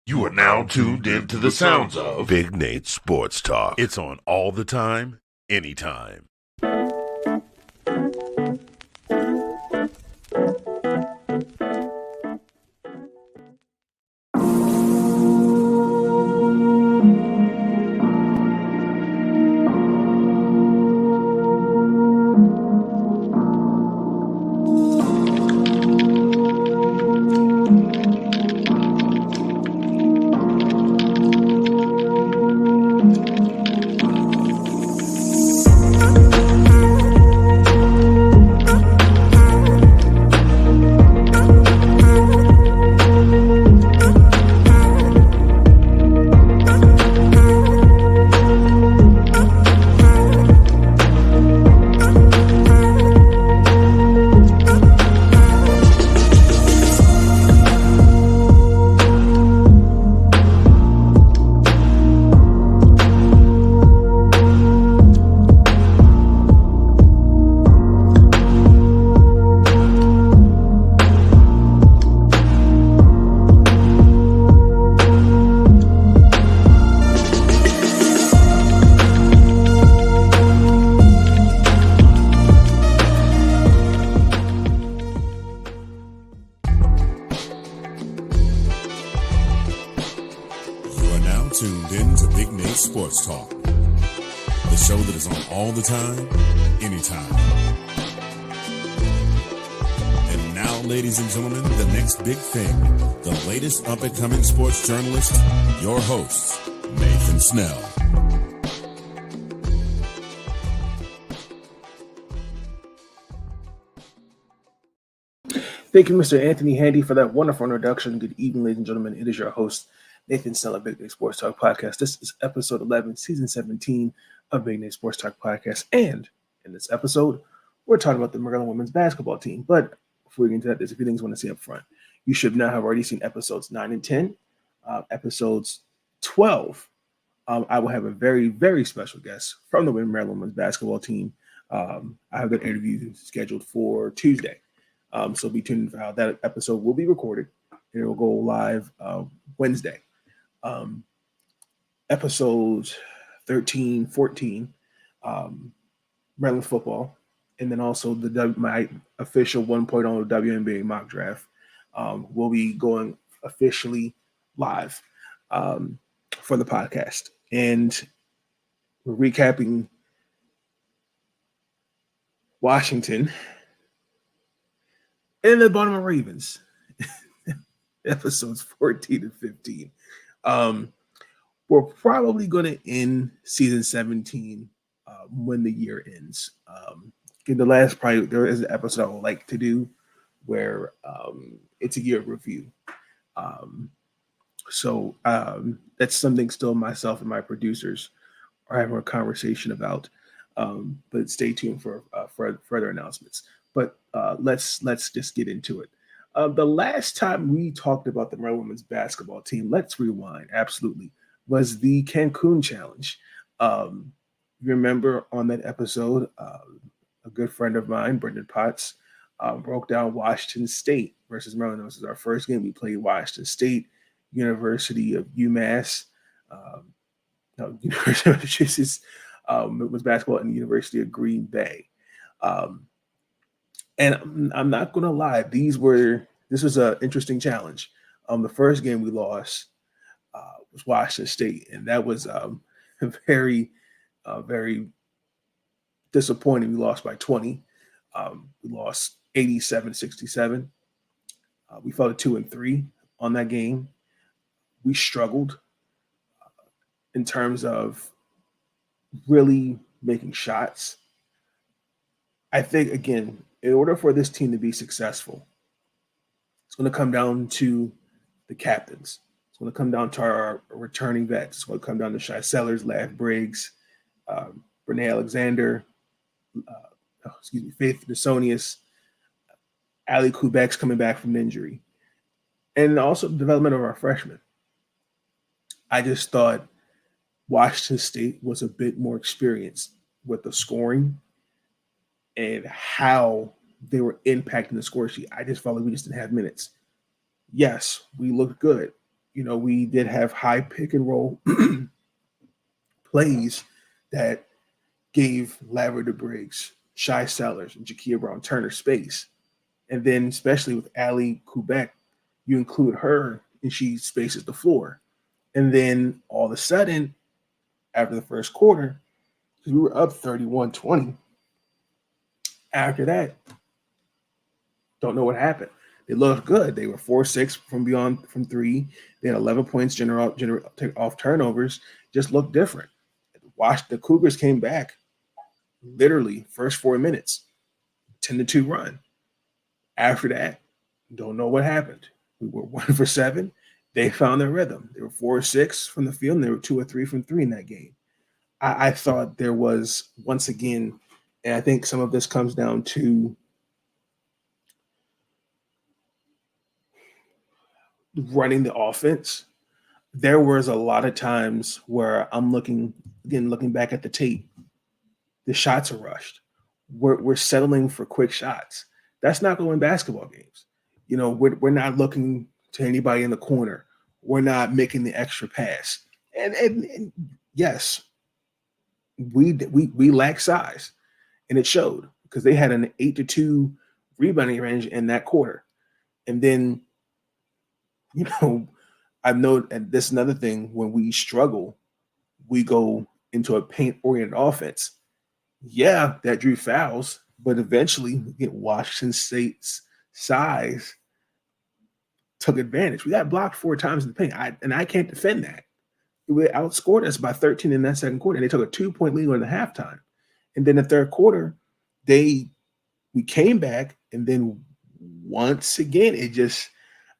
You are now tuned into the sounds of Big Nate Sports Talk. It's on all the time, anytime. Tuned in to Big Nate Sports Talk, the show that is on all the time, anytime. And now, ladies and gentlemen, the next big thing, the latest up-and-coming sports journalist, your host, Nathan Snell. Thank you, Mr. Anthony Handy, for that wonderful introduction. Good evening, ladies and gentlemen. It is your host, Nathan Snell of Big Nate Sports Talk Podcast. This is episode 11, season 17 of Big Nate Sports Talk Podcast. And in this episode, we're talking about the Maryland women's basketball team. But before we get into that, there's a few things I want to say up front. You should now have already seen episodes 9 and 10. Episodes 12, I will have a very, very special guest from the Maryland women's basketball team. I have that interview scheduled for Tuesday. So be tuned for how that episode will be recorded. And it will go live Wednesday. Episodes 13, 14, Maryland football, and then also my official 1.0 WNBA mock draft will be going officially live for the podcast. And we're recapping Washington and the Baltimore Ravens, episodes 14 and 15. We're probably going to end season 17 when the year ends. In the last, probably there is an episode I would like to do where it's a year review. So that's something still myself and my producers are having a conversation about. But stay tuned for further announcements. But let's just get into it. The last time we talked about the Maryland women's basketball team, let's rewind, absolutely, was the Cancun Challenge. You remember on that episode, a good friend of mine, Brendan Potts, broke down Washington State versus Maryland. This is our first game. We played Washington State, University of UMass, University of Massachusetts, women's basketball, and the University of Green Bay. And I'm not going to lie, this was an interesting challenge. The first game we lost was Washington State, and that was very, very disappointing. We lost by 20. We lost 87-67. We fell to 2-3 on that game. We struggled in terms of really making shots. I think, again, in order for this team to be successful, it's going to come down to the captains. It's going to come down to our returning vets. It's going to come down to Shai Sellers, Lav Briggs, Renee Alexander, Faith Nasonius, Ali Kubek's coming back from injury, and also the development of our freshmen. I just thought Washington State was a bit more experienced with the scoring and how they were impacting the score sheet. I just felt like we just didn't have minutes. Yes, we looked good. we did have high pick and roll plays that gave Lavender Briggs, Shy Sellers, and Jakia Brown Turner space. And then, especially with Ali Quebec, you include her and she spaces the floor. And then all of a sudden, after the first quarter, because we were up 31-20, after that, don't know what happened. They looked good. They were 4-6 from three. They had 11 points off turnovers. Just looked different. The Cougars came back literally first 4 minutes, 10-2 run. After that, don't know what happened. We were 1 for 7. They found their rhythm. They were 4-6 from the field, and they were 2 or 3 from three in that game. I thought there was, once again, and I think some of this comes down to running the offense. There was a lot of times where I'm looking back at the tape, the shots are rushed. We're settling for quick shots. That's not going to win basketball games. We're not looking to anybody in the corner. We're not making the extra pass. And yes, we lack size, and it showed because they had an 8-2 rebounding range in that quarter. And then, I've known, and this is another thing, when we struggle, we go into a paint-oriented offense. Yeah, that drew fouls, but eventually, Washington State's size took advantage. We got blocked 4 times in the paint, and I can't defend that. They outscored us by 13 in that second quarter. They took a 2-point lead in the halftime. And then the third quarter, we came back, and then once again,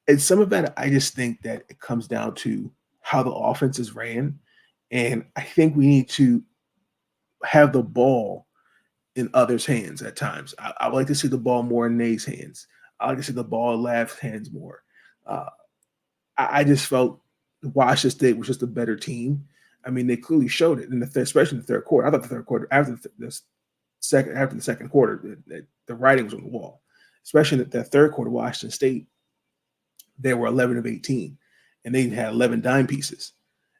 and some of that, I just think that it comes down to how the offense is ran. And I think we need to have the ball in others' hands at times. I would like to see the ball more in Nay's hands. I like to see the ball in Lav's hands more. I just felt Washington State was just a better team. I mean, they clearly showed it especially in the third quarter. I thought the third quarter, after the second quarter, the writing was on the wall. Especially in the third quarter, Washington State, they were 11 of 18, and they had 11 dime pieces.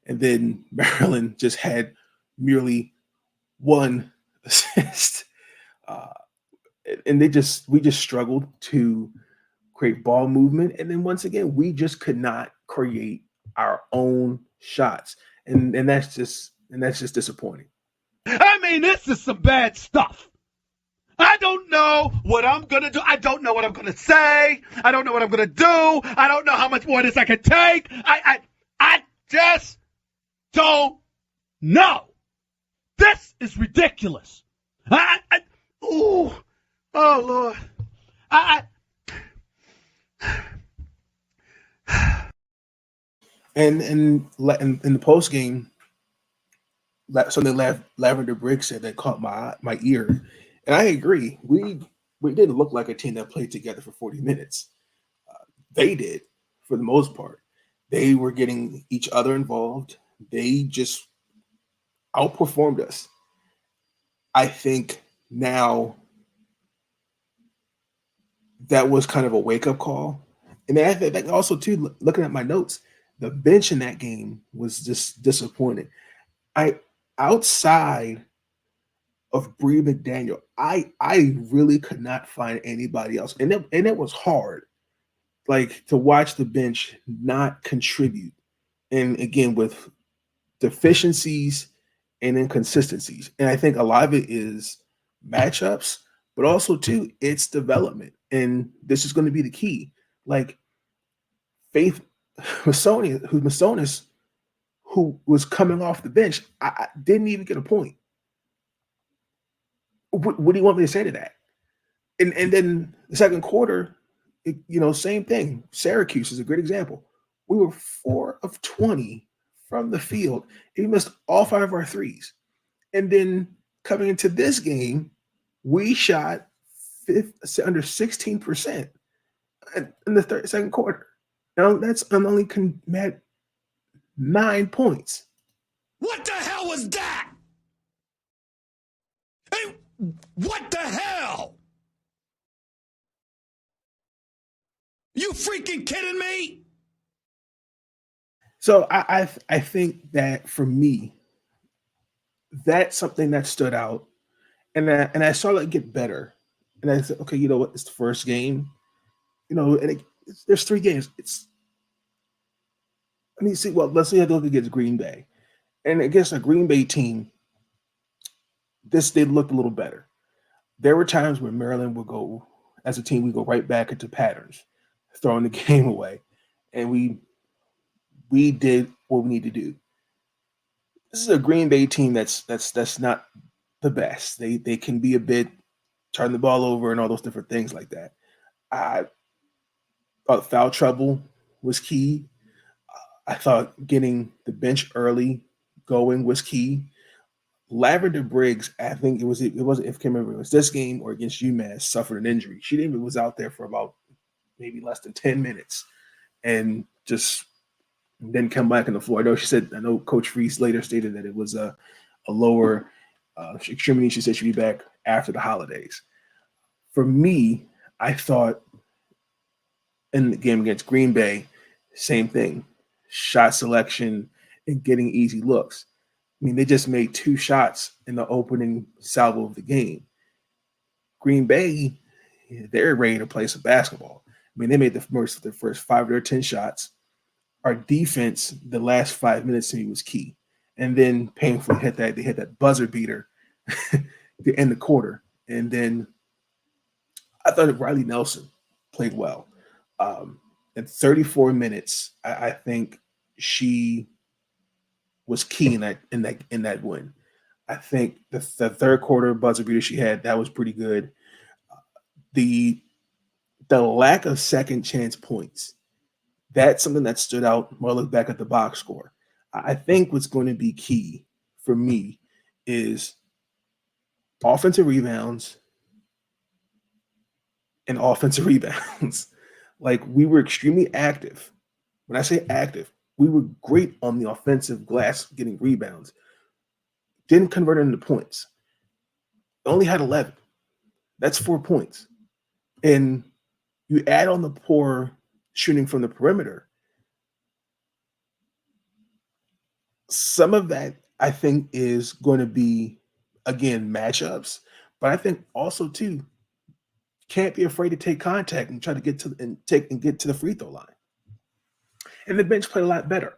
And then Maryland just had merely 1 assist. And we just struggled to create ball movement. And then once again, we just could not create our own shots. And that's just disappointing. I mean, this is some bad stuff. I don't know what I'm going to do. I don't know what I'm going to say. I don't know what I'm going to do. I don't know how much more of this I can take. I just don't know. This is ridiculous. Oh, Lord. And in the post game, something Lavender Briggs said that caught my ear, and I agree. We didn't look like a team that played together for 40 minutes. They did, for the most part. They were getting each other involved. They just outperformed us. I think now that was kind of a wake-up call. And I think also, too, looking at my notes, the bench in that game was just disappointing. Outside of Bree McDaniel, I really could not find anybody else. And it was hard, like, to watch the bench not contribute. And again, with deficiencies and inconsistencies. And I think a lot of it is matchups, but also, too, it's development. And this is going to be the key. Like, Faith Masonis, who was coming off the bench, I didn't even get a point. What do you want me to say to that? And then the second quarter, same thing. Syracuse is a great example. We were 4 of 20 from the field. We missed all 5 of our threes. And then coming into this game, we shot under 16% in the second quarter. Now I'm only met 9 points. What the hell was that? Hey, what the hell? You freaking kidding me? So I think that for me, that's something that stood out, and I saw it get better, and I said, okay, you know what? It's the first game, and there's 3 games. See. Well, let's say I look against Green Bay, and against a Green Bay team, this they looked a little better. There were times where Maryland would go, as a team, we go right back into patterns, throwing the game away, and we did what we need to do. This is a Green Bay team that's not the best. They can be a bit turn the ball over and all those different things like that. I thought foul trouble was key. I thought getting the bench early going was key. Lavender Briggs, I think it wasn't if I can't remember it was this game or against UMass, suffered an injury. She didn't even was out there for about maybe less than 10 minutes and just didn't come back on the floor. I know Coach Freese later stated that it was a lower extremity. She said she'd be back after the holidays. For me, I thought in the game against Green Bay, same thing. Shot selection and getting easy looks. I mean, they just made 2 shots in the opening salvo of the game. Green Bay, they're ready to play some basketball. I mean, they made the first 5 of their 10 shots. Our defense, the last 5 minutes to me was key. And then painfully they hit that buzzer beater to end the quarter. And then I thought Riley Nelson played well. In 34 minutes, I think she was key in that win. I think the third quarter buzzer beater she had, that was pretty good. The lack of second chance points, that's something that stood out when I look back at the box score. I think what's going to be key for me is offensive rebounds and offensive rebounds. Like, we were extremely active. When I say active, we were great on the offensive glass getting rebounds. Didn't convert into points. Only had 11. That's 4 points. And you add on the poor shooting from the perimeter. Some of that, I think, is going to be, again, matchups. But I think also, too, can't be afraid to take contact and try to get to the free throw line. And the bench played a lot better.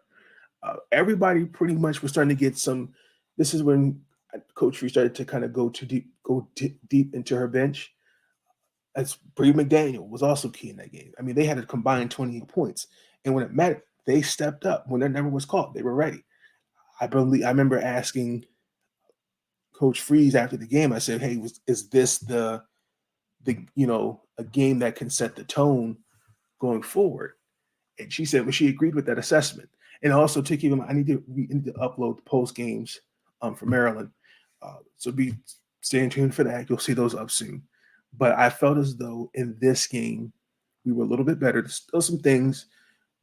Everybody pretty much was starting to get some. This is when Coach Free started to kind of go deep into her bench. As Bree McDaniel was also key in that game. I mean, they had a combined 28 points, and when it mattered, they stepped up. When their number was called, they were ready. I remember asking Coach Freeze after the game. I said, "Hey, is this the a game that can set the tone going forward?" And she said, well, she agreed with that assessment. And also to keep in mind, we need to upload the post games for Maryland. So staying tuned for that. You'll see those up soon. But I felt as though in this game, we were a little bit better. There's still some things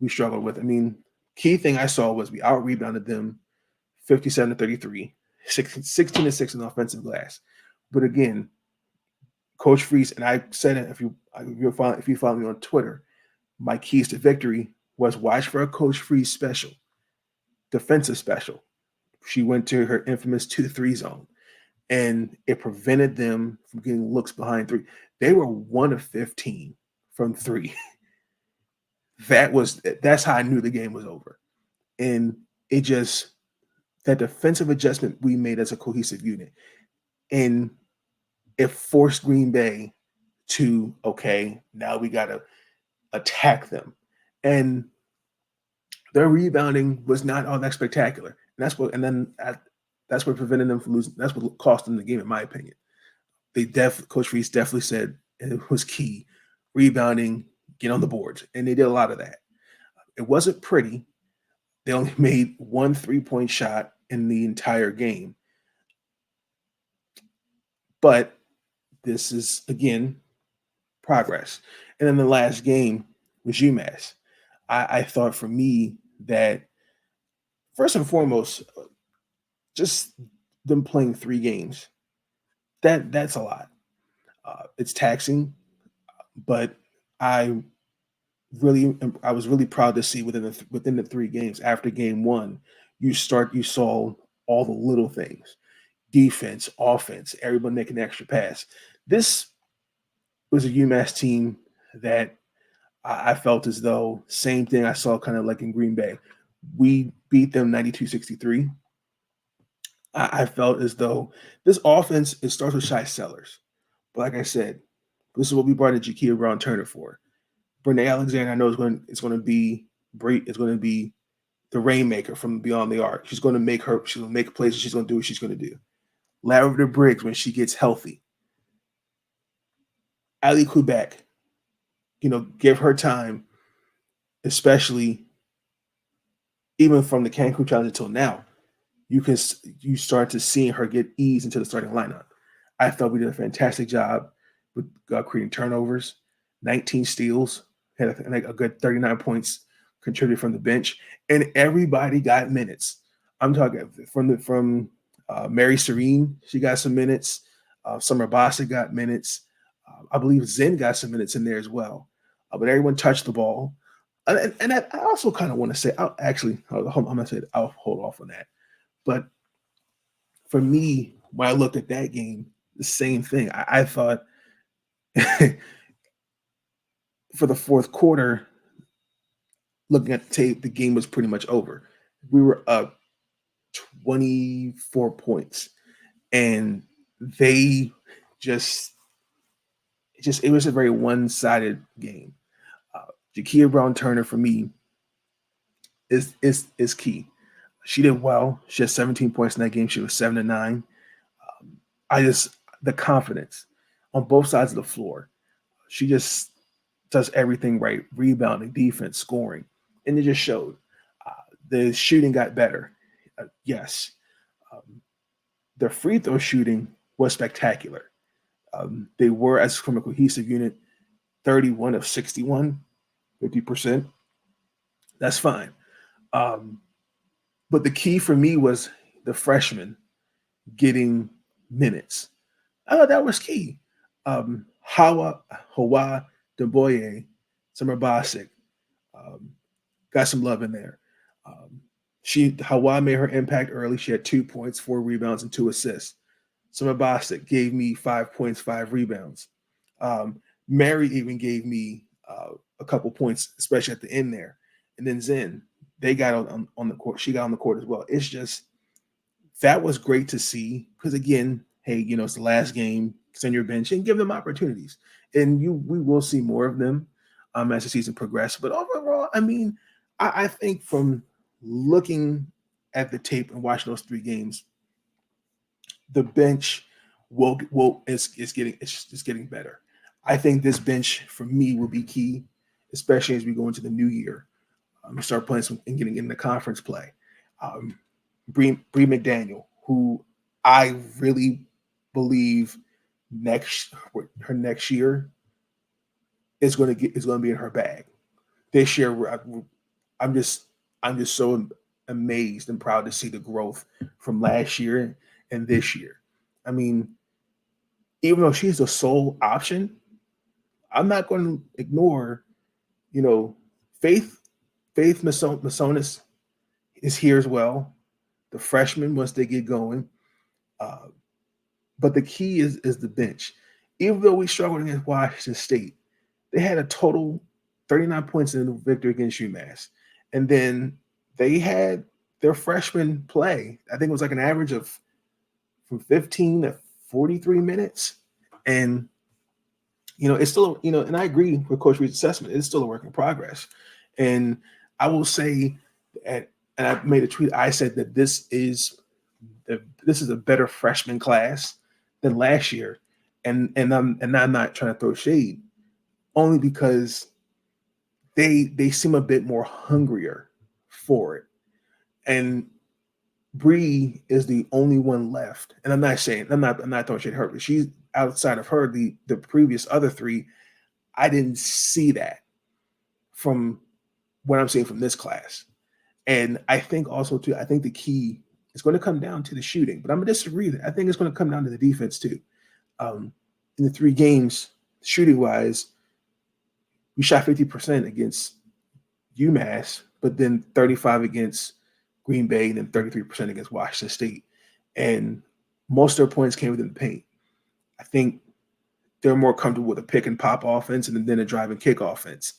we struggled with. I mean, key thing I saw was we out-rebounded them 57-33, 16-6 in the offensive glass. But again, Coach Freeze, and I said it if you follow me on Twitter, my keys to victory was watch for a Coach Freeze special, defensive special. She went to her infamous 2-3 zone, and it prevented them from getting looks behind 3. They were 1 of 15 from 3. That's how I knew the game was over. And that defensive adjustment we made as a cohesive unit, and it forced Green Bay to, okay, now we got to attack them. And their rebounding was not all that spectacular. And that's what prevented them from losing. That's what cost them the game, in my opinion. Coach Reese definitely said it was key. Rebounding, get on the boards. And they did a lot of that. It wasn't pretty. They only made 1 3-point shot in the entire game. But this is, again, progress. And then the last game was UMass. I thought for me that, first and foremost, just them playing 3 games, that's a lot. It's taxing, but I I was really proud to see within the 3 games after game one, you saw all the little things, defense, offense, everyone making an extra pass. This was a UMass team that I felt as though same thing I saw kind of like in Green Bay. We beat them 92-63. I felt as though this offense, it starts with Shy Sellers. But like I said, this is what we brought in Jakia Brown Turner for. Brene Alexander, I know is going to be the rainmaker from beyond the arc. She's going to make plays. She's going to do what she's going to do. Lavender Briggs, when she gets healthy. Ali Quebec, give her time, especially even from the Cancun challenge until now. You start to seeing her get eased into the starting lineup. I thought we did a fantastic job with creating turnovers, 19 steals, had a good 39 points contributed from the bench, and everybody got minutes. I'm talking from Mary Serene, she got some minutes. Summer Bossa got minutes. I believe Zen got some minutes in there as well. But everyone touched the ball. And I also kind of want to say, I'm going to say I'll hold off on that. But for me, when I looked at that game, the same thing. I thought for the fourth quarter, looking at the tape, the game was pretty much over. We were up 24 points, and they it was a very one-sided game. Jakia Brown Turner for me is key. She did well. She had 17 points in that game. She was 7-9. The confidence on both sides of the floor. She just does everything right: rebounding, defense, scoring, and it just showed. The shooting got better. Yes, the free throw shooting was spectacular. They were, as from a cohesive unit, 31 of 61, 50%. That's fine. But the key for me was the freshmen getting minutes. I thought that was key. Hawa Demboye, Summer Bosick, got some love in there. Hawa made her impact early. She had 2 points, 4 rebounds, and 2 assists. Summer Bosick gave me 5 points, 5 rebounds. Mary even gave me a couple points, especially at the end there. And then Zen, they got on the court. She got on the court as well. It's just, that was great to see because, again, hey, it's the last game. Send your bench and give them opportunities. And we will see more of them as the season progresses. But overall, I think from looking at the tape and watching those 3 games, the bench is getting better. I think this bench for me will be key, especially as we go into the new year. Start playing some and getting in the conference play. Bree McDaniel, who I really believe her next year is going to be in her bag. This year, I'm just so amazed and proud to see the growth from last year and this year. Even though she's the sole option, I'm not going to ignore, Faith Masonis is here as well. The freshmen, once they get going. But the key is the bench. Even though we struggled against Washington State, they had a total 39 points in the victory against UMass. And then they had their freshman play. I think it was like an average of from 15 to 43 minutes. And, it's still, and I agree with Coach Reed's assessment. It's still a work in progress. And I will say, and I made a tweet, I said that this is a better freshman class than last year. And I'm not trying to throw shade, only because they seem a bit more hungrier for it. And Bree is the only one left. And I'm not throwing shade at her, but she's outside of her, the previous other 3, I didn't see that from what I'm seeing from this class. And I think also too, I think the key is going to come down to the shooting, but I'm going to disagree that I think it's going to come down to the defense too. In the 3 games, shooting wise, We shot 50% against UMass, but then 35 against Green Bay, and then 33% against Washington State. And most of their points came within the paint. I think they're more comfortable with a pick and pop offense and then a drive and kick offense.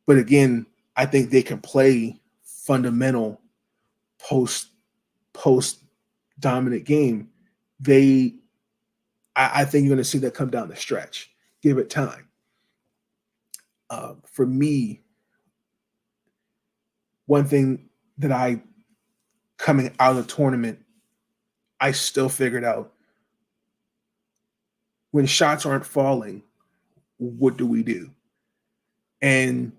But again, I think they can play fundamental post dominant game. I think you're going to see that come down the stretch. Give it time. For me, one thing that I, coming out of the tournament, I still figured out, when shots aren't falling, what do we do? And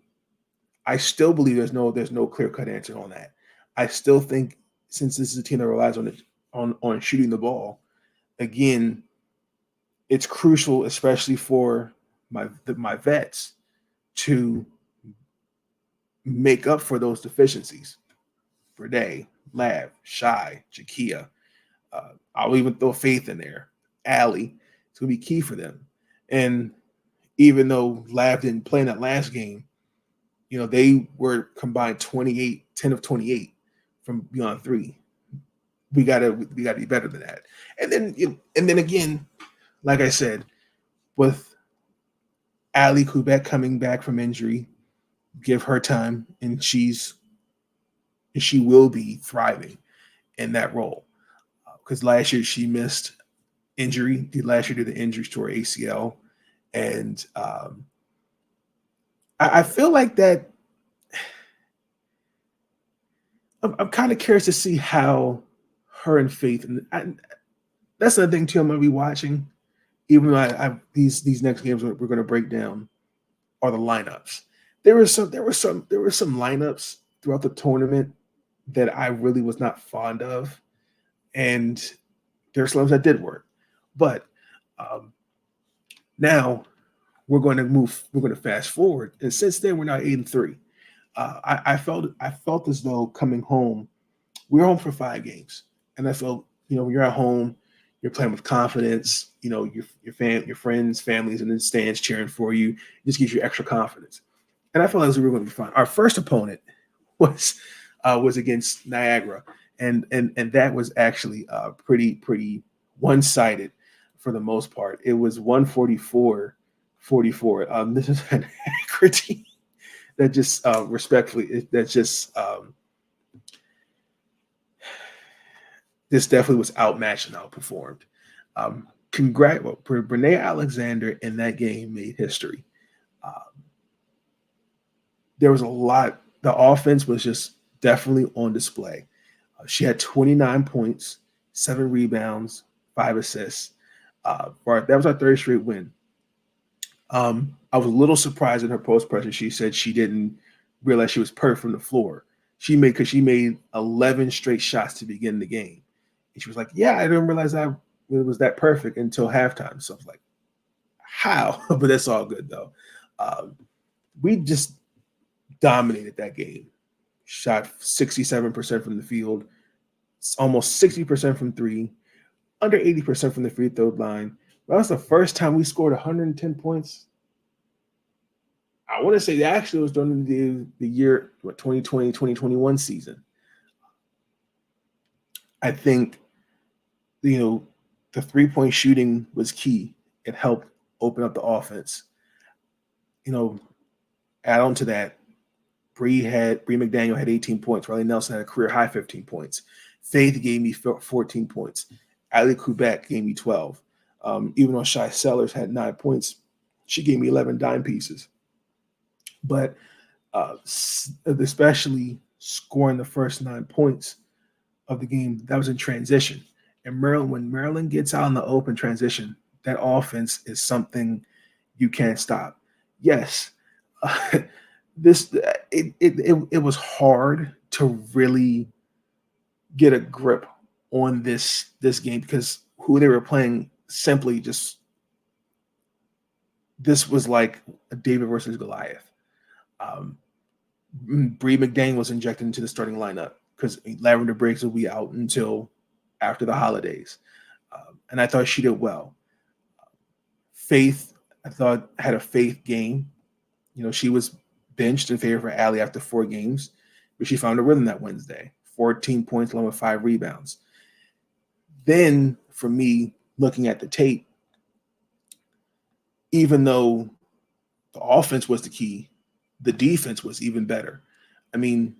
I still believe there's no clear-cut answer on that. I still think, since this is a team that relies on shooting the ball, again, it's crucial, especially for my vets, to make up for those deficiencies. Brede, Lav, Shai, Jakia. I'll even throw Faith in there. Allie. It's going to be key for them. And even though Lav didn't play in that last game, they were combined 10 of 28 from beyond three. We gotta be better than that. And then again, like I said, with Allie Kubek coming back from injury, give her time, and she will be thriving in that role. Because last year she missed injury. Last year did the injuries to her ACL, and I feel like that. I'm kind of curious to see how her and Faith, and that's another thing too I'm going to be watching. Even though these next games we're going to break down are the lineups. There were some lineups throughout the tournament that I really was not fond of, and there are some that did work. But now we're going to fast forward, and since then we're now 8-3. I felt as though coming home, we were home for 5 games, and I felt, when you're at home, you're playing with confidence. Your friends, families in the stands cheering for you. It just gives you extra confidence. And I felt like we were going to be fine. Our first opponent was against Niagara, and that was actually pretty one-sided for the most part. It was 144-44. This is an critique that just respectfully, this definitely was outmatched and outperformed. Brene Alexander in that game made history. There was a lot. The offense was just definitely on display. She had 29 points, 7 rebounds, 5 assists. That was our 3rd straight win. I was a little surprised in her post presser. She said she didn't realize she was perfect from the floor. She made 11 straight shots to begin the game. And she was like, yeah, I didn't realize it was that perfect until halftime. So I was like, how? But that's all good, though. We just dominated that game. Shot 67% from the field, almost 60% from 3, under 80% from the free throw line. That was the first time we scored 110 points. I want to say that actually was during the year 2020, 2021 season. I think, the 3-point shooting was key. It helped open up the offense. Add on to that, Bree McDaniel had 18 points. Riley Nelson had a career high 15 points. Faith gave me 14 points. Ali Kubek gave me 12. Even though Shai Sellers had 9 points, she gave me 11 dime pieces. But especially scoring the first 9 points of the game, that was in transition. And when Maryland gets out in the open transition, that offense is something you can't stop. Yes, it was hard to really get a grip on this game because who they were playing simply just, this was like a David versus Goliath. Bree McDaniel was injected into the starting lineup because Lavender Briggs will be out until after the holidays. And I thought she did well. Faith, I thought, had a Faith game. She was benched in favor of Allie after 4 games, but she found a rhythm that Wednesday. 14 points along with 5 rebounds. Then, for me, looking at the tape, even though the offense was the key, the defense was even better. I mean,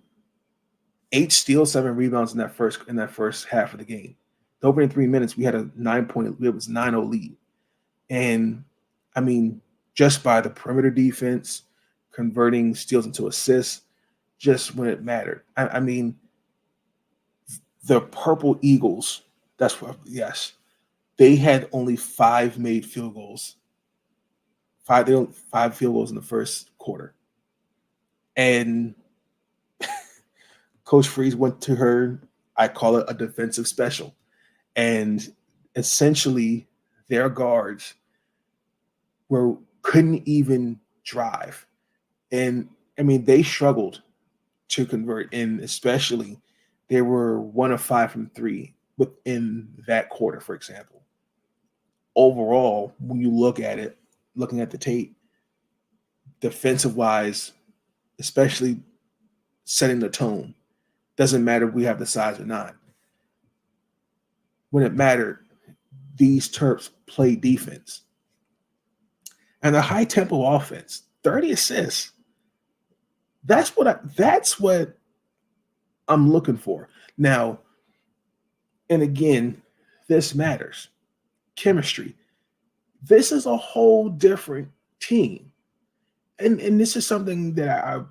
8 steals, 7 rebounds in that first half of the game. The opening 3 minutes, we had a 9-0 lead. And I mean, just by the perimeter defense, converting steals into assists, just when it mattered. I mean, the Purple Eagles, they had only 5 made field goals. 5 field goals in the first quarter. And Coach Freeze went to her, I call it a defensive special. And essentially their guards couldn't even drive. And I mean, they struggled to convert, and especially they were 1 of 5 from 3 within that quarter, for example. Overall, when you look at it, looking at the tape, defensive wise, especially setting the tone, doesn't matter if we have the size or not. When it mattered, these Terps played defense. And the high tempo offense, 30 assists. That's what I'm looking for. Now, and again, this matters. Chemistry. This is a whole different team. And this is something that I've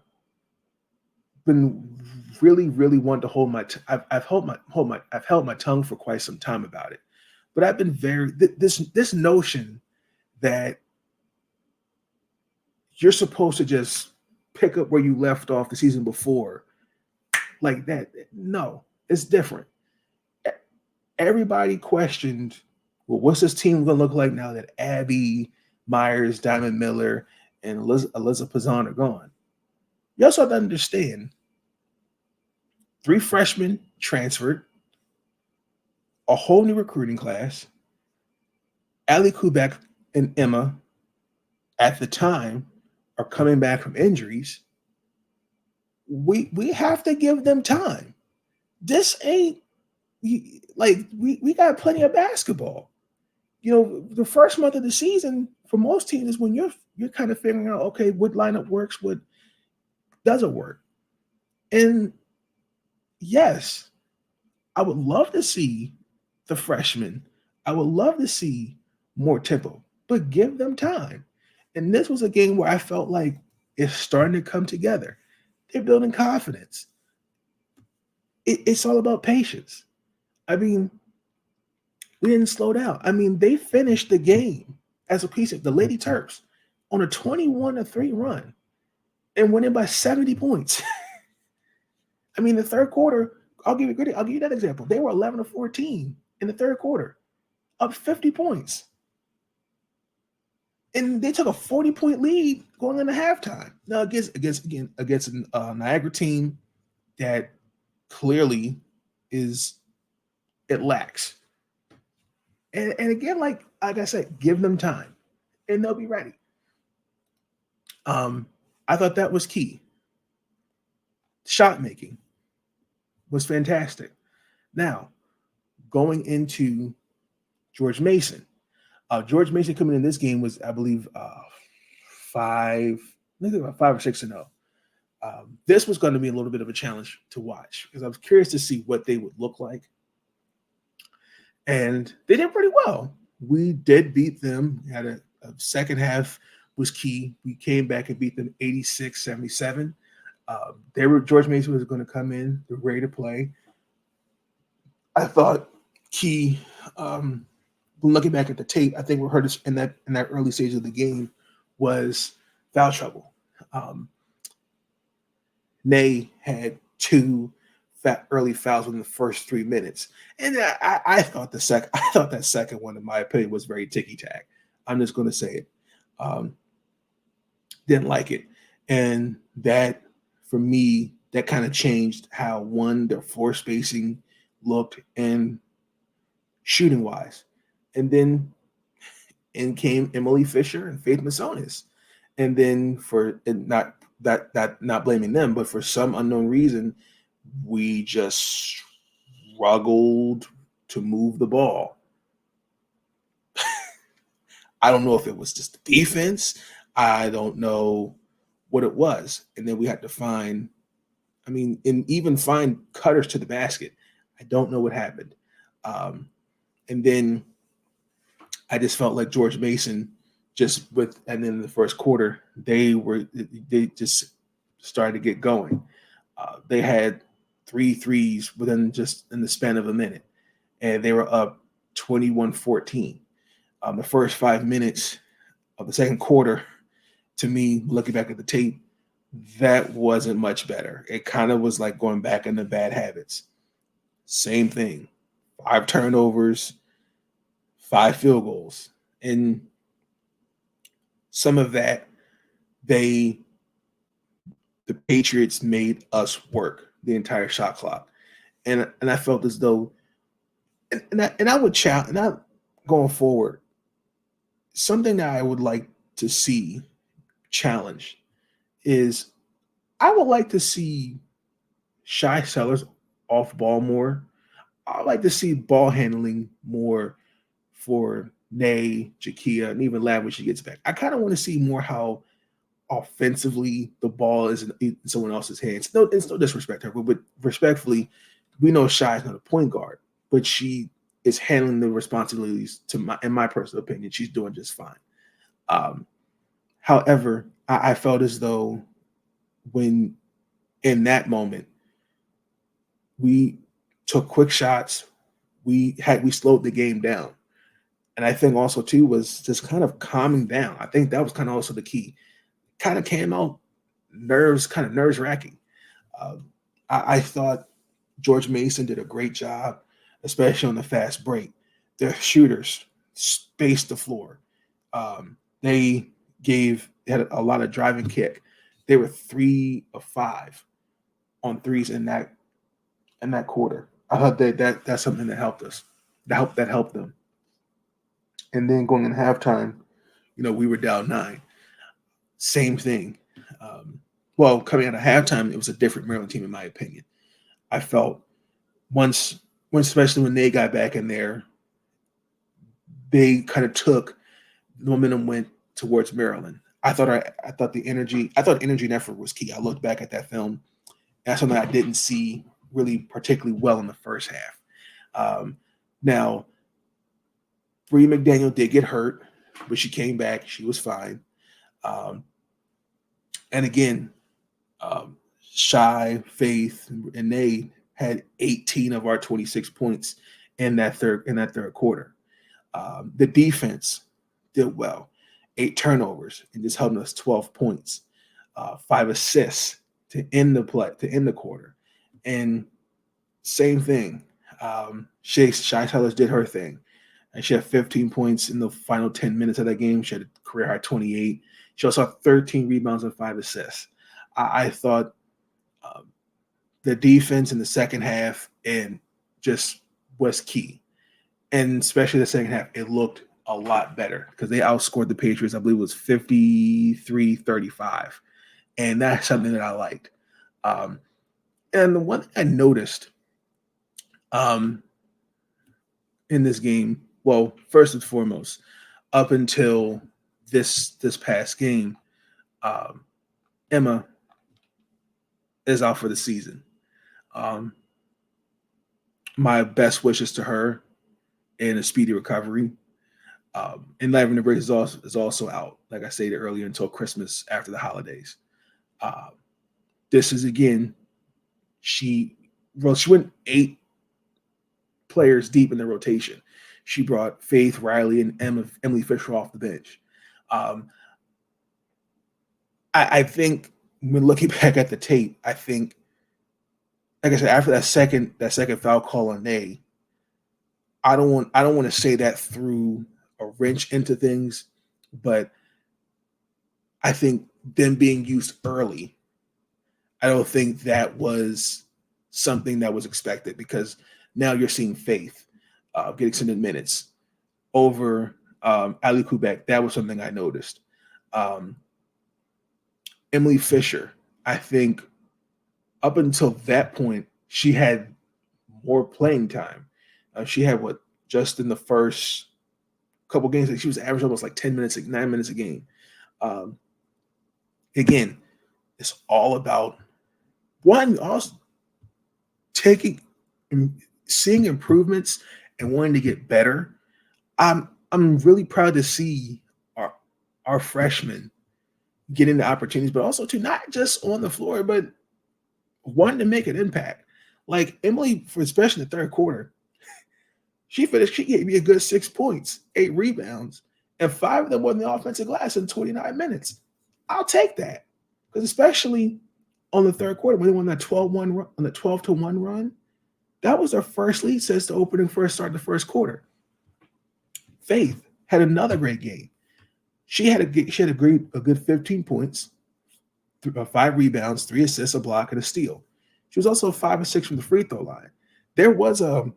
been really, really wanting to hold my I've held my tongue for quite some time about it. But I've been this notion that you're supposed to just pick up where you left off the season before, like that. No, it's different. Everybody questioned, well, what's this team going to look like now that Abby Myers, Diamond Miller, and Elizabeth Pazan are gone? You also have to understand, 3 freshmen transferred, a whole new recruiting class. Ali Kubek and Emma, at the time, are coming back from injuries. We have to give them time. This ain't like we got plenty of basketball. The first month of the season for most teams is when you're kind of figuring out, okay, what lineup works, what doesn't work. And yes, I would love to see the freshmen. I would love to see more tempo, but give them time. And this was a game where I felt like it's starting to come together. They're building confidence. It's all about patience. I mean, we didn't slow down. I mean, they finished the game as a piece of the Lady Terps on a 21-3 run and went in by 70 points. I mean, the third quarter, I'll give you that example. They were 11-14 in the third quarter, up 50 points. And they took a 40-point lead going into halftime. Now, against a Niagara team that clearly it lacks. And again, like I said, give them time, and they'll be ready. I thought that was key. Shot making was fantastic. Now, going into George Mason. George Mason coming in this game was, I believe, 5 or 6-0. This was going to be a little bit of a challenge to watch because I was curious to see what they would look like. And they did pretty well. We did beat them. We had a second half was key. We came back and beat them 86-77. George Mason was going to come in. They're ready to play. I thought key. Looking back at the tape, I think we heard this in that early stage of the game was foul trouble. Nay had 2 early fouls within the first 3 minutes, and I thought that second one, in my opinion, was very ticky-tack. I'm just going to say it. Didn't like it, and that for me, that kind of changed how their floor spacing looked and shooting wise. And then in came Emily Fisher and Faith Masonis. And then not blaming them, but for some unknown reason, we just struggled to move the ball. I don't know if it was just the defense. I don't know what it was. And then we had to find cutters to the basket. I don't know what happened. And then I just felt like George Mason and then in the first quarter, they just started to get going. They had 3 threes within just in the span of a minute, and they were up 21-14. The first 5 minutes of the second quarter, to me, looking back at the tape, that wasn't much better. It kind of was like going back into bad habits. Same thing. 5 turnovers, 5 field goals. And some of that, the Patriots made us work the entire shot clock. And I felt as though, and I would challenge, going forward, something that I would like to see challenged is I would like to see Shy Sellers off ball more. I'd like to see ball handling more for Nay, Jakia, and even Lab when she gets back. I kind of want to see more how offensively the ball is in someone else's hands. No, it's no disrespect to her, but respectfully, we know Shy is not a point guard, but she is handling the responsibilities in my personal opinion, she's doing just fine. However, I felt as though when in that moment we took quick shots, we slowed the game down. And I think also too was just kind of calming down. I think that was kind of also the key. Kind of came out nerves wracking. I thought George Mason did a great job, especially on the fast break. Their shooters spaced the floor. They had a lot of driving kick. They were 3 of 5 on threes in that quarter. I thought that's something that helped us. That helped them. And then going in halftime, we were down 9. Same thing. Coming out of halftime, it was a different Maryland team, in my opinion. I felt especially when they got back in there, they kind of took the momentum went towards Maryland. I thought the energy and effort was key. I looked back at that film. And that's something I didn't see really particularly well in the first half. Now, Bree McDaniel did get hurt, but she came back. She was fine. And again, Shy, Faith, and Nate had 18 of our 26 points in that third quarter. The defense did well, 8 turnovers, and just helping us 12 points, 5 assists to end the quarter. And same thing, Shy Sellers did her thing. And she had 15 points in the final 10 minutes of that game. She had a career high 28. She also had 13 rebounds and 5 assists. I thought the defense in the second half and just was key. And especially the second half, it looked a lot better because they outscored the Patriots. I believe it was 53-35. And that's something that I liked. And the one thing I noticed in this game, well, first and foremost, up until this past game, Emma is out for the season. My best wishes to her and a speedy recovery. And Lavender Brace is also out, like I stated earlier, until Christmas after the holidays. This is again, she went 8 players deep in the rotation. She brought Faith Riley and Emily Fisher off the bench. I think when looking back at the tape, I think, like I said, after that second foul call on Nay, I don't want to say that threw a wrench into things, but I think them being used early, I don't think that was something that was expected, because now you're seeing Faith get extended minutes over Ali Kubek. That was something I noticed. Emily Fisher, I think up until that point, she had more playing time. She had just in the first couple games, she was averaging almost like 10 minutes, like 9 minutes a game. Again, it's all about one, also seeing improvements and wanting to get better. I'm really proud to see our freshmen getting the opportunities, but also to not just on the floor, but wanting to make an impact. Like Emily, especially in the third quarter, she gave me a good 6 points, 8 rebounds, and 5 of them were on the offensive glass in 29 minutes. I'll take that. Because especially on the third quarter, when they won that 12-1 run, that was their first lead since the opening first start of the first quarter. Faith had another great game. She had a good 15 points, 5 rebounds, 3 assists, a block, and a steal. She was also 5 or 6 from the free throw line. There was a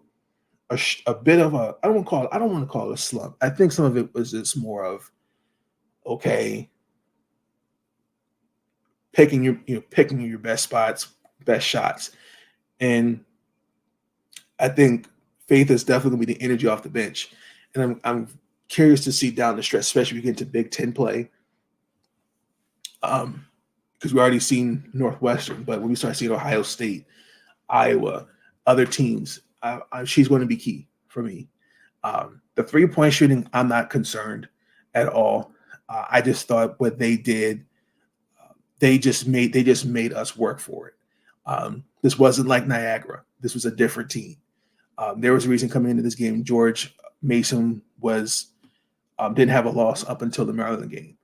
bit of a, I don't want to call it a slump. I think some of it was just more of, okay, picking your best spots, best shots. And I think Faith is definitely going to be the energy off the bench. And I'm curious to see down the stretch, especially if we get into Big Ten play. Because we already seen Northwestern, but when we start seeing Ohio State, Iowa, other teams, she's going to be key for me. The 3-point shooting, I'm not concerned at all. I just thought what they did, they just made us work for it. This wasn't like Niagara. This was a different team. There was a reason coming into this game. George Mason didn't have a loss up until the Maryland game.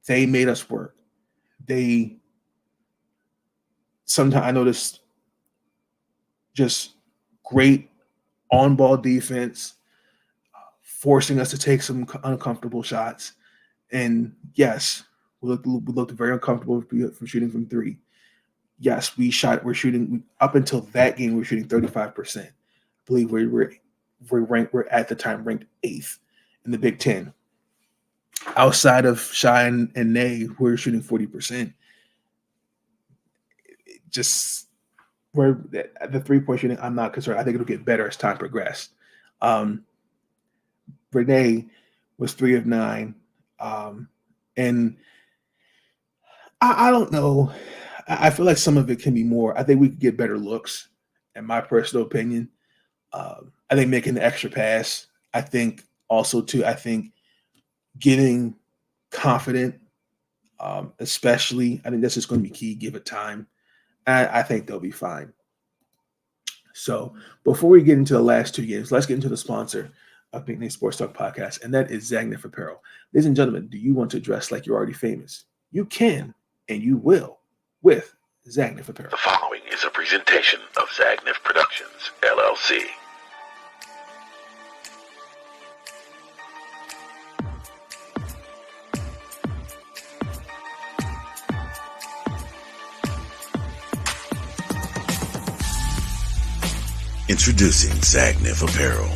They made us work. Sometimes I noticed just great on-ball defense, forcing us to take some uncomfortable shots. And yes, we looked very uncomfortable from shooting from 3. Yes, we're shooting up until that game, we're shooting 35%. I believe we're at the time ranked 8th in the Big Ten. Outside of Shy and Nay, we're shooting 40%. We're at the 3-point shooting, I'm not concerned. I think it'll get better as time progressed. Renee was 3 of 9. And I don't know. I feel like some of it can be more. I think we could get better looks, in my personal opinion. I think making the extra pass. I think getting confident, especially, I think this is going to be key. Give it time. I think they'll be fine. So before we get into the last 2 games, let's get into the sponsor of Big Nate Sports Talk Podcast, and that is Zagnif Apparel. Ladies and gentlemen, do you want to dress like you're already famous? You can, and you will, with Zagnif Apparel. The following is a presentation of Zagnif Productions, LLC. Introducing Zagnif Apparel.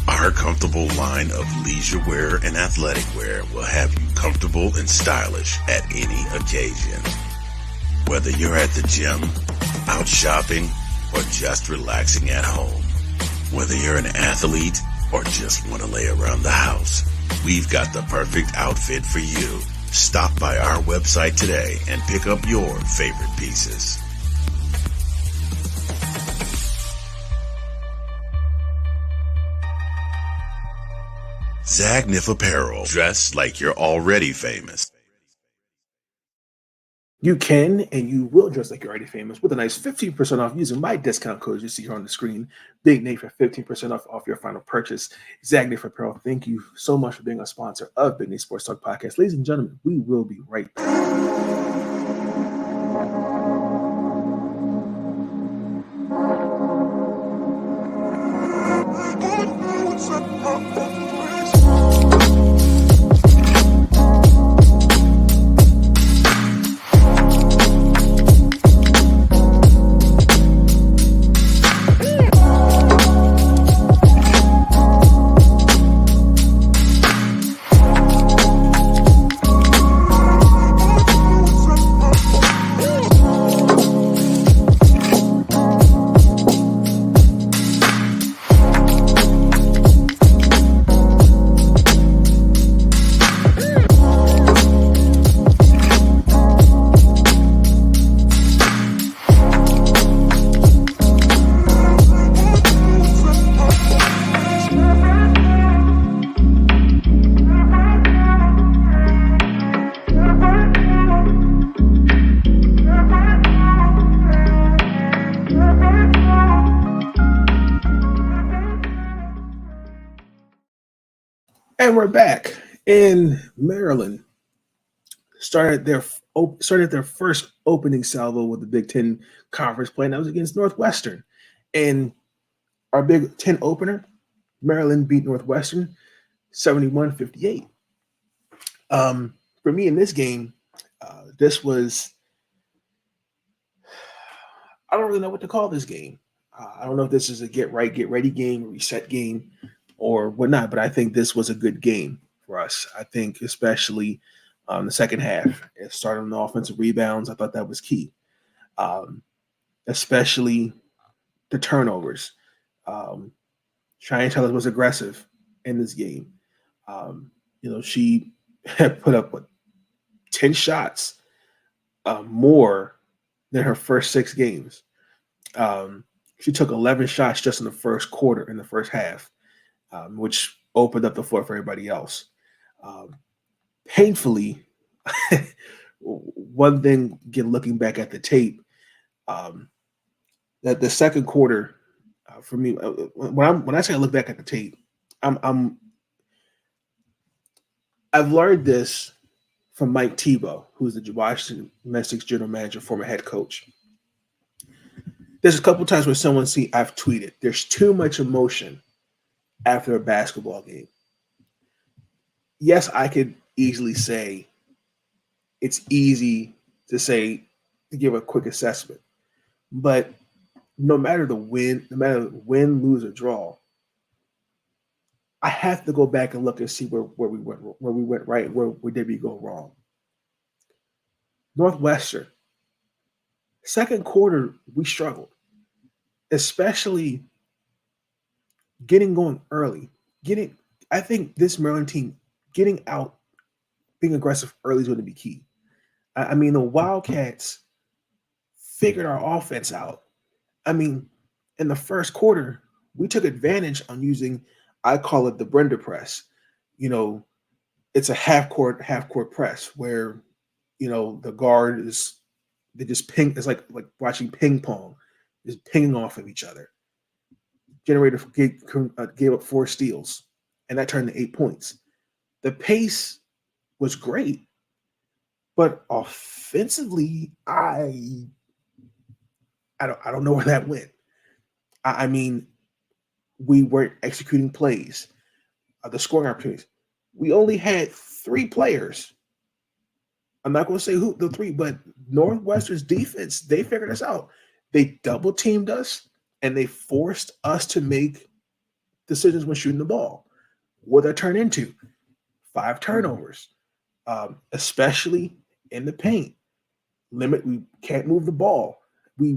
Our comfortable line of leisure wear and athletic wear will have you comfortable and stylish at any occasion. Whether you're at the gym, out shopping, or just relaxing at home. Whether you're an athlete or just want to lay around the house, we've got the perfect outfit for you. Stop by our website today and pick up your favorite pieces. Zagnif Apparel. Dress like you're already famous. You can and you will dress like you're already famous with a nice 15% off using my discount code you see here on the screen. Big Nate for 15% off your final purchase. Zagnif Apparel, thank you so much for being a sponsor of Big Nate Sports Talk Podcast. Ladies and gentlemen, we will be right back. And we're back. In Maryland, started their first opening salvo with the Big Ten conference play, and that was against Northwestern. And our Big Ten opener, Maryland beat Northwestern 71-58. For me in this game, this was, I don't really know what to call this game. I don't know if this is a get ready game, reset game, or whatnot, but I think this was a good game for us. I think especially the second half, it started on the offensive rebounds. I thought that was key, especially the turnovers. Cheyenne Taylor was aggressive in this game. She had put up 10 shots more than her first 6 games. She took 11 shots just in the first quarter, in the first half, which opened up the floor for everybody else. Painfully, one thing, again, looking back at the tape, that the second quarter, for me, when I say I look back at the tape, I've learned this from Mike Tebow, who's the Washington Mystics general manager, former head coach. There's a couple times where I've tweeted, there's too much emotion after a basketball game. Yes, I could easily say it's easy to give a quick assessment, but no matter the win, lose, or draw, I have to go back and look and see where we went right, where did we go wrong. Northwestern, second quarter, we struggled, especially getting going early. I think this Maryland team getting out, being aggressive early is going to be key. I mean, the Wildcats figured our offense out. I mean, in the first quarter, we took advantage on using, I call it the Brenda press. It's a half court press where, the guard they just ping. It's like watching ping pong, just pinging off of each other. Generator gave up 4 steals, and that turned to 8 points. The pace was great, but offensively, I don't know where that went. I mean, we weren't executing plays, the scoring opportunities. We only had 3 players. I'm not going to say who the 3, but Northwestern's defense, they figured us out. They double teamed us, and they forced us to make decisions when shooting the ball. What did that turn into? 5 turnovers, especially in the paint. We can't move the ball. We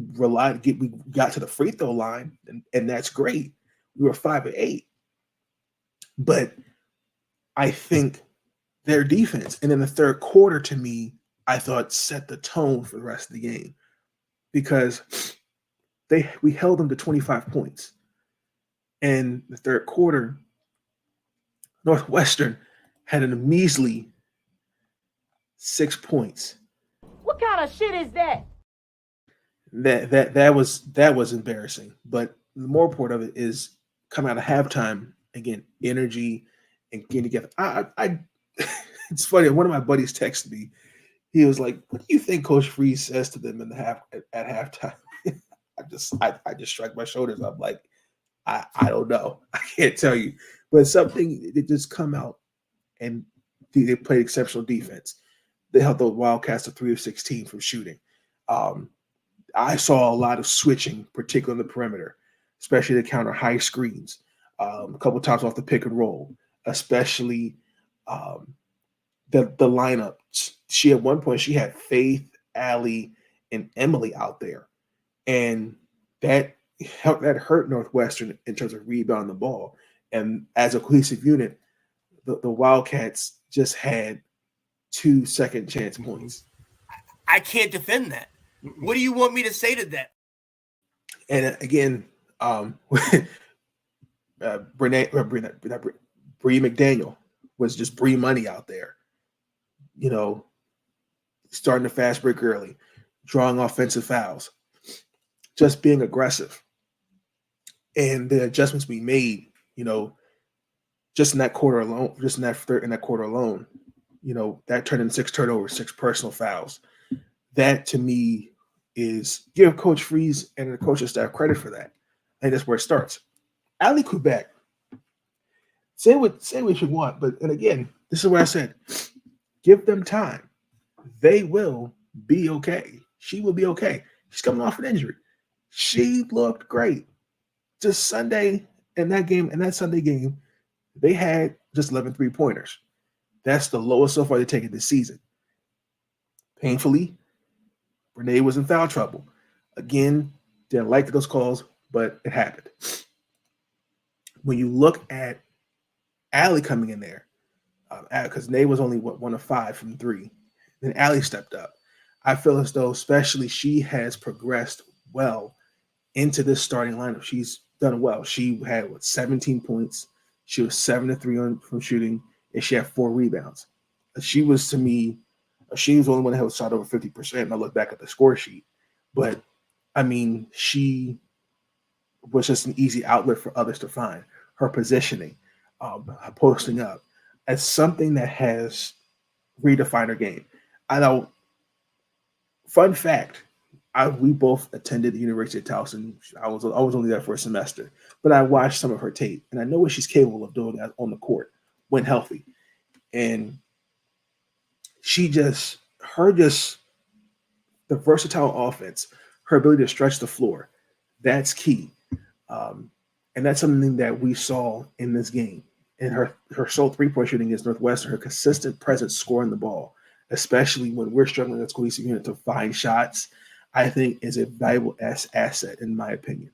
got to the free throw line, and that's great. We were 5 of 8. But I think their defense, and in the third quarter, to me, I thought set the tone for the rest of the game, because we held them to 25 points. In the third quarter, Northwestern had a measly 6 points. What kind of shit is that? That was embarrassing. But the more important of it is coming out of halftime, again, energy and getting together. It's funny. One of my buddies texted me. He was like, "What do you think Coach Freeze says to them at halftime?" I just shrugged my shoulders. I'm like, I don't know. I can't tell you. But something, they just come out and they played exceptional defense. They held the Wildcats to 3 of 16 from shooting. I saw a lot of switching, particularly on the perimeter, especially to counter high screens. A couple of times off the pick and roll, especially the lineup. At one point, she had Faith, Allie, and Emily out there. And that hurt Northwestern in terms of rebounding the ball. And as a cohesive unit, the Wildcats just had 2 second chance points. I can't defend that. What do you want me to say to that? And again, Bree McDaniel was just Bree money out there. Starting the fast break early, drawing offensive fouls, just being aggressive. And the adjustments we made, just in that quarter alone, in that quarter alone, that turned into 6 turnovers, 6 personal fouls. That to me is give Coach Freeze and the coaching staff credit for that. I think that's where it starts. Ali Quebec, say what you want, and again, this is what I said. Give them time. They will be okay. She will be okay. She's coming off an injury. She looked great. Just Sunday in that Sunday game, they had just 11 3-pointers. That's the lowest so far they've taken this season. Painfully, Renee was in foul trouble. Again, didn't like those calls, but it happened. When you look at Allie coming in there, because Nay was only 1 of 5 from 3, then Allie stepped up. I feel as though, especially, she has progressed well into this starting lineup. She's done well. She had 17 points. She was 7 of 3 from shooting, and she had 4 rebounds. She was, to me, she was the only one that had a shot over 50%. And I look back at the score sheet, but I mean, she was just an easy outlet for others to find. Her positioning, posting up, as something that has redefined her game. I know. Fun fact: we both attended the University of Towson. I was only there for a semester, but I watched some of her tape, and I know what she's capable of doing on the court when healthy. And the versatile offense, her ability to stretch the floor, that's key. And that's something that we saw in this game. And her sole 3-point shooting against Northwestern, her consistent presence scoring the ball, especially when we're struggling as a cohesive unit to find shots, I think is a valuable asset, in my opinion.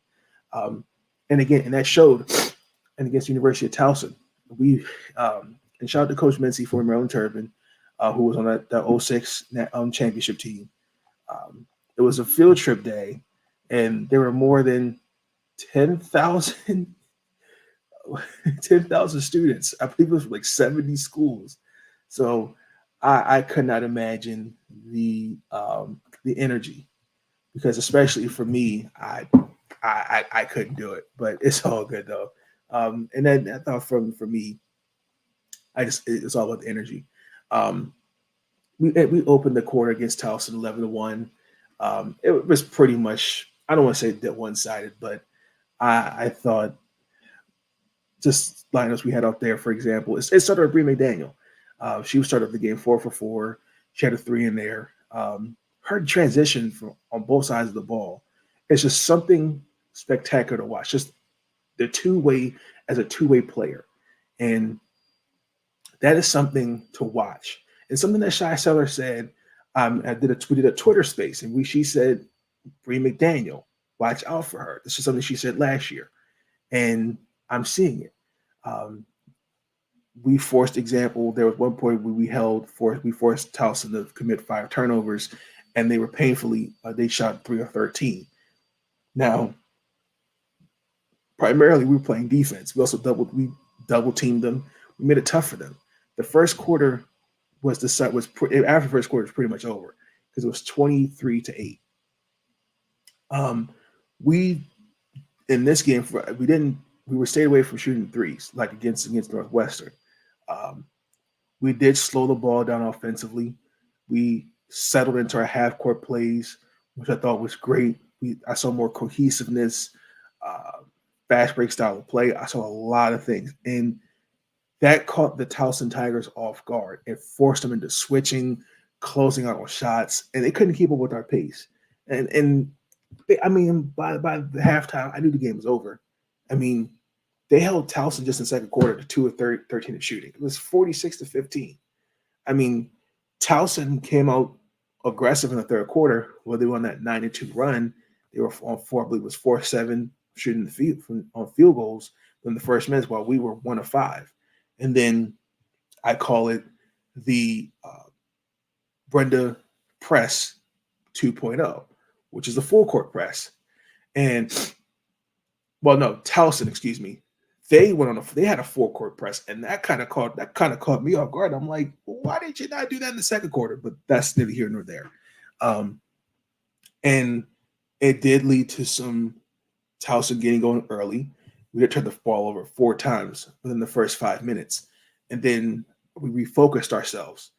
And that showed and against the University of Towson. And shout out to Coach Mency for Maryland Turbin, who was on that 06 championship team. It was a field trip day, and there were more than 10,000 students. I believe it was like 70 schools. So I could not imagine the energy, because especially for me, I couldn't do it. But it's all good though. And then I thought for me, it's all about the energy. We opened the quarter against Towson 11-1. It was pretty much, I don't want to say that one-sided, but I thought just lineups we had out there, for example, it started with Bree McDaniel. She started the game 4 for 4. She had a 3 in there. Her transition on both sides of the ball is just something spectacular to watch. Just the two-way player. And that is something to watch. And something that Shy Seller said, we did a Twitter space, and she said, Bree McDaniel, watch out for her. This is something she said last year, and I'm seeing it. We forced example. There was one point where we forced Towson to commit 5 turnovers, and they were painfully, they shot 3 of 13. Now, primarily we were playing defense. We also double teamed them. We made it tough for them. The first quarter after the first quarter was pretty much over because it was 23-8. We in this game we were stayed away from shooting threes like against Northwestern. We did slow the ball down offensively. We settled into our half court plays, which I thought was great. I saw more cohesiveness, fast break style of play. I saw a lot of things, and that caught the Towson Tigers off guard. It forced them into switching, closing out on shots, and they couldn't keep up with our pace. And I mean, by the halftime, I knew the game was over. I mean, they held Towson just in the second quarter to 2 of 13 in shooting. It was 46-15. I mean, Towson came out aggressive in the third quarter. Well, they won that 9-2 run. They were on 4, I believe it was 4-7 shooting the field on field goals in the first minutes, while we were 1 of 5. And then I call it the Brenda press 2.0, which is the full court press. And Towson, excuse me, they had a full court press, and that kind of caught me off guard. I'm like, why did you not do that in the second quarter? But that's neither here nor there. And it did lead to some Towson getting going early, We had turned the ball over 4 times within the first 5 minutes. And then we refocused ourselves.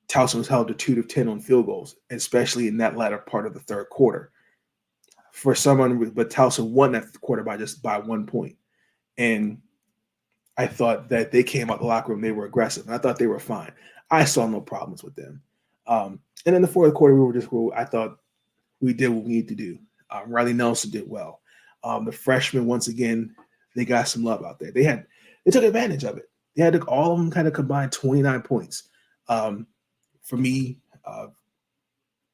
Towson was held to 2 of 10 on field goals, especially in that latter part of the third quarter. But Towson won that quarter by 1 point. And I thought that they came out the locker room, they were aggressive, and I thought they were fine. I saw no problems with them. And in the fourth quarter, I thought we did what we needed to do. Riley Nelson did well. The freshmen, once again, they got some love out there. They took advantage of it. They had all of them kind of combined 29 points. For me,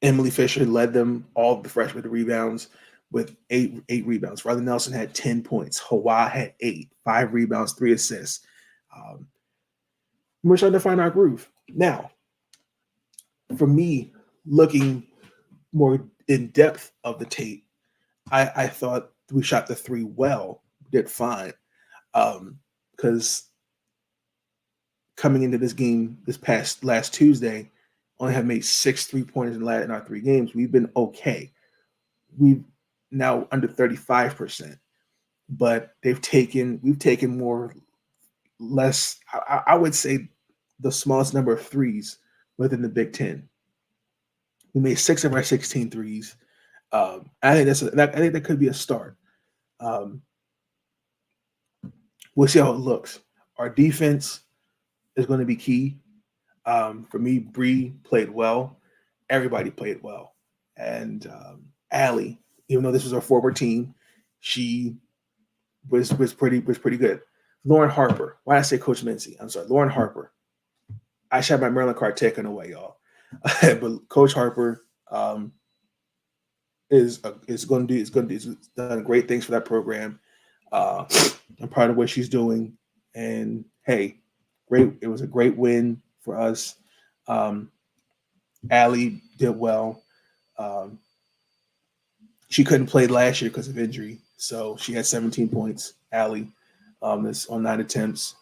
Emily Fisher led them, all of the freshmen, to rebounds with eight rebounds. Riley Nelson had 10 points. Hawa had 8, 5 rebounds, 3 assists. We're starting to find our groove. Now, for me, looking more in depth of the tape, I thought we shot the 3 well, did fine. Because coming into this game last Tuesday, only have made 6 3-pointers in our 3 games. We've been okay. We've now under 35%, but we've taken more, less. I would say the smallest number of threes within the Big Ten. We made 6 of our 16 threes. I think that could be a start. We'll see how it looks. Our defense is going to be key. For me, Bree played well. Everybody played well. And Allie, even though this was our forward team, she was pretty good. Lauren Harper. Why did I say Coach Mincy? I'm sorry, Lauren Harper. I shot my Maryland card taken away, y'all. But Coach Harper is done great things for that program. I'm proud of what she's doing. And hey, great. It was a great win for us. Allie did well. She couldn't play last year because of injury, so she had 17 points. Allie, is on 9 attempts.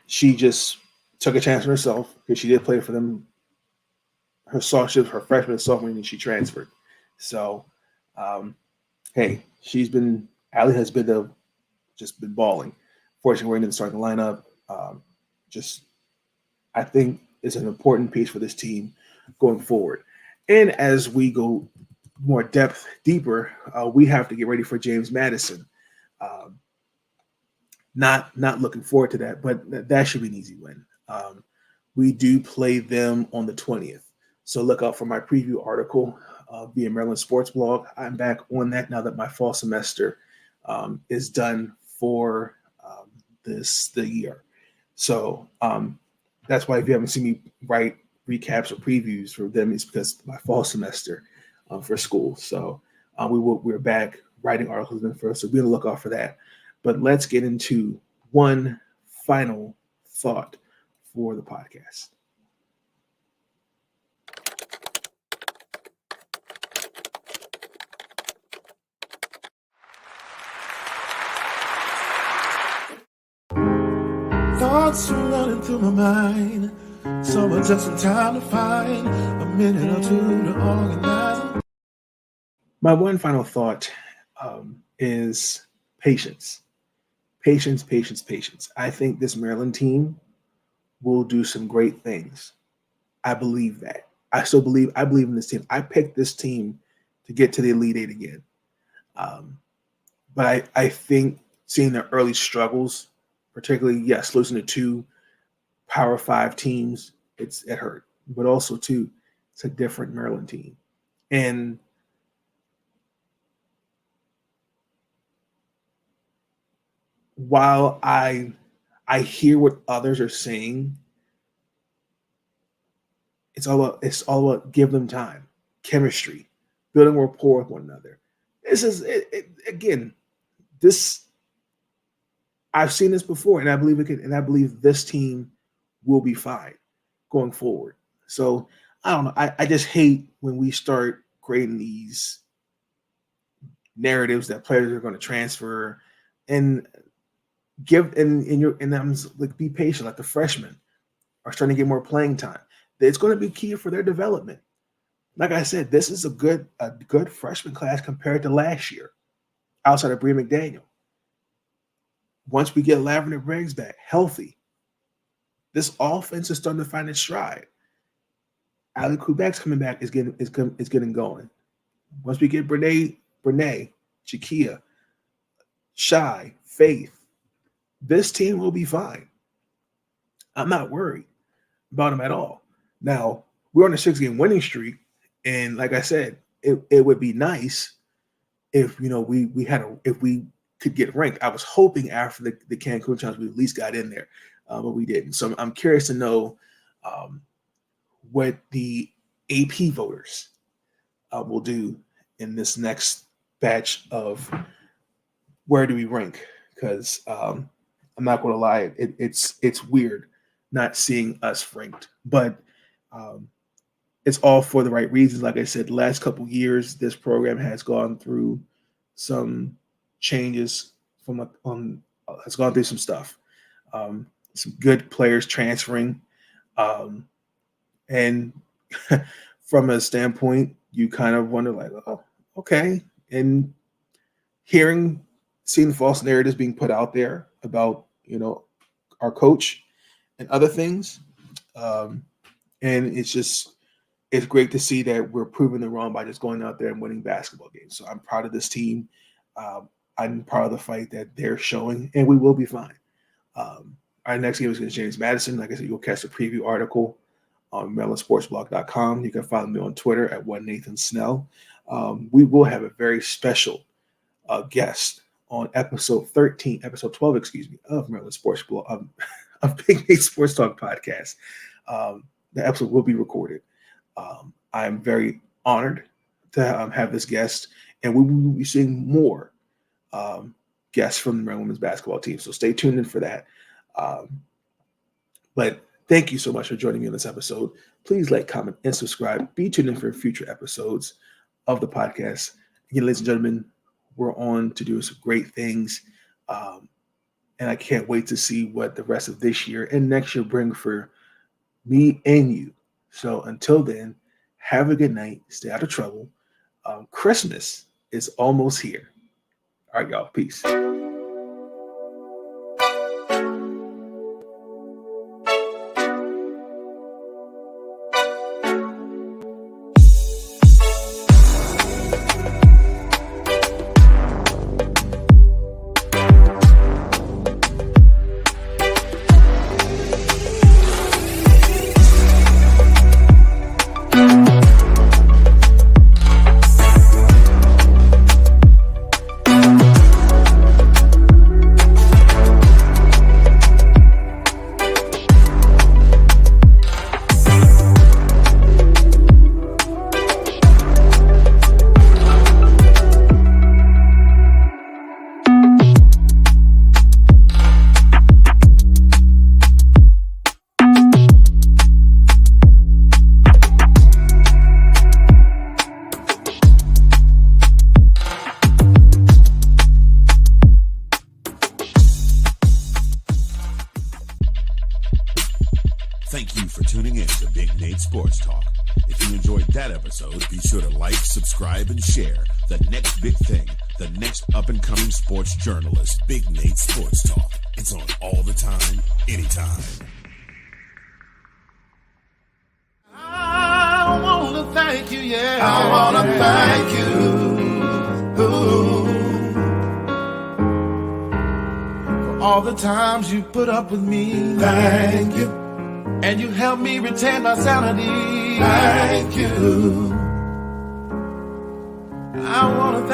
She just took a chance on herself because she did play for them. Her freshman and sophomore year, she transferred. So, hey, Allie has been just been balling. Fortunately, we're in the starting lineup. I think it's an important piece for this team going forward. And as we go more deeper, we have to get ready for James Madison. Not looking forward to that, but that should be an easy win. We do play them on the 20th. So look out for my preview article via Maryland Sports Blog. I'm back on that now that my fall semester is done for the year. So that's why if you haven't seen me write recaps or previews for them, it's because my fall semester for school. So we're back writing articles then first. So be on the lookout for that. But let's get into one final thought for the podcast. Thoughts are running through my mind. Someone took some time to find a minute or two to organize. My one final thought is patience. Patience. I think this Maryland team will do some great things. I believe that. I believe in this team. I picked this team to get to the Elite Eight again. But I think seeing the early struggles, particularly, yes, losing to 2 Power 5 teams, it hurt. But also, too, it's a different Maryland team. And while I hear what others are saying, it's all about give them time, chemistry, building rapport with one another. This is again. I've seen this before, and I believe it can. And I believe this team will be fine going forward. So I don't know. I just hate when we start creating these narratives that players are going to transfer and I'm like, be patient. Like the freshmen are starting to get more playing time. It's going to be key for their development. Like I said, this is a good freshman class compared to last year. outside of Bree McDaniel. Once we get Lavender Briggs back healthy, this offense is starting to find its stride. Ali Kubek's coming back is getting going. Once we get Brene, Chikia, Shy, Faith, this team will be fine. I'm not worried about them at all. Now, we're on a 6-game winning streak, and like I said, it would be nice if we could get ranked. I was hoping after the Cancun challenge we at least got in there, but we didn't. So I'm curious to know what the AP voters will do in this next batch of where do we rank, because I'm not going to lie, it's weird not seeing us ranked, but it's all for the right reasons. Like I said, the last couple of years, this program has gone through some changes has gone through some stuff. Some good players transferring. And from a standpoint, you kind of wonder like, oh, okay. And seeing false narratives being put out there about, our coach and other things. And it's great to see that we're proving them wrong by just going out there and winning basketball games. So I'm proud of this team. I'm proud of the fight that they're showing, and we will be fine. Our next game is against James Madison. Like I said, you'll catch the preview article on MarylandSportsBlog.com. You can follow me on Twitter at @OneNathanSnell. We will have a very special guest on episode 12, of Maryland Sports Blog, of Big Nate Sports Talk podcast. The episode will be recorded. I'm very honored to have this guest, and we will be seeing more guests from the Maryland women's basketball team. So stay tuned in for that. But thank you so much for joining me on this episode. Please like, comment, and subscribe. Be tuned in for future episodes of the podcast. Again, ladies and gentlemen, we're on to do some great things. And I can't wait to see what the rest of this year and next year bring for me and you. So until then, have a good night. Stay out of trouble. Christmas is almost here. All right, y'all. Peace. Thank you for tuning in to Big Nate Sports Talk. If you enjoyed that episode, be sure to like, subscribe, and share the next big thing, the next up-and-coming sports journalist, Big Nate Sports Talk. It's on all the time, anytime. I want to thank you, yeah. I want to thank you. Ooh. For all the times you put up with me. Thank you. And you helped me retain my sanity. Thank you. I want to thank